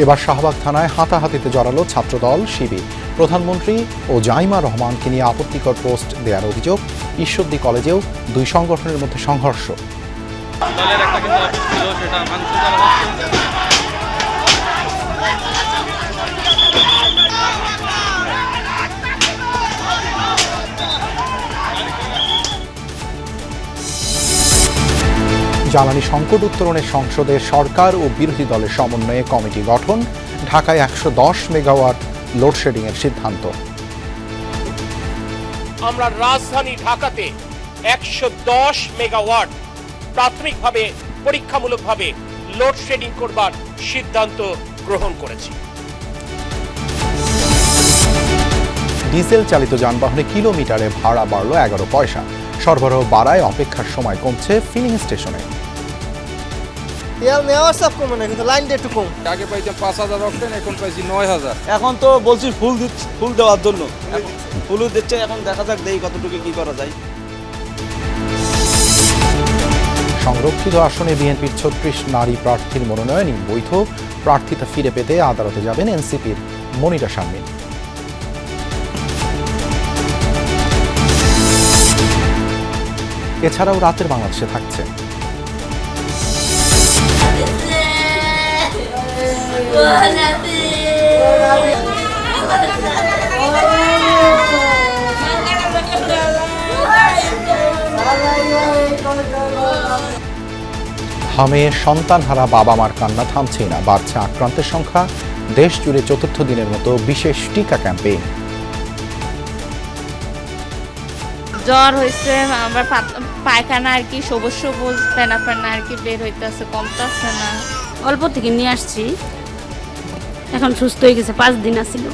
এবার শাহবাগ থানায় হাতাহাতিতে জড়ালো ছাত্রদল শিবির। প্রধানমন্ত্রী ও জাইমা রহমানকে নিয়ে আপত্তিকর পোস্ট দেওয়ার অভিযোগ। ঈশ্বরদী কলেজেও দুই সংগঠনের মধ্যে সংঘর্ষ। জ্বালানি সংকট উত্তরণে সংসদে সরকার ও বিরোধী দলের সমন্বয়ে কমিটি গঠন। ঢাকায় ১১০ মেগাওয়াট লোডশেডিংয়ের সিদ্ধান্ত। আমরা রাজধানী ঢাকাতে ১১০ মেগাওয়াট প্রাথমিকভাবে পরীক্ষামূলকভাবে লোডশেডিং করবার সিদ্ধান্ত গ্রহণ করেছি। ডিজেল চালিত যানবাহনে কিলোমিটারে ভাড়া বাড়ল ১১ পয়সা। সরবরাহ বাড়ায় অপেক্ষার সময় কমছে ফিলিং স্টেশনে। তেল নেওয়ার সব কমে না, কিন্তু লাইনটা একটু কম। আগে পাইতাম ৫,০০০ অক্টেন, এখন পাইছি ৯,০০০। এখন তো বলছি ফুল দেওয়ার জন্য, ফুলও দিচ্ছে। এখন দেখা যাক দেই কতটুকু কি করা যায়। সংরক্ষিত আসনে বিএনপির ৩৬ নারী প্রার্থীর মনোনয়নই বৈধ। প্রার্থিতা ফিরে পেতে আদালতে যাবেন এনসিপির মনিরা শারমিন। এছাড়াও রাতের বাংলাদেশে থাকছে হামে সন্তানহারা বাবা মার কান্না থামছেই না। বাড়ছে আক্রান্তের সংখ্যা। দেশ জুড়ে চতুর্থ দিনের মতো বিশেষ টিকা ক্যাম্পেইন। জ্বর হয়েছে, আবার পায়খানা আর কি সবুজ সবুজ ফেনা ফেনা আর কি বের হইতেছে, কমতেছে না। অল্প থেকে নিয়ে আসছি, এখন সুস্থ হয়ে গেছে, 5 দিন আছিল।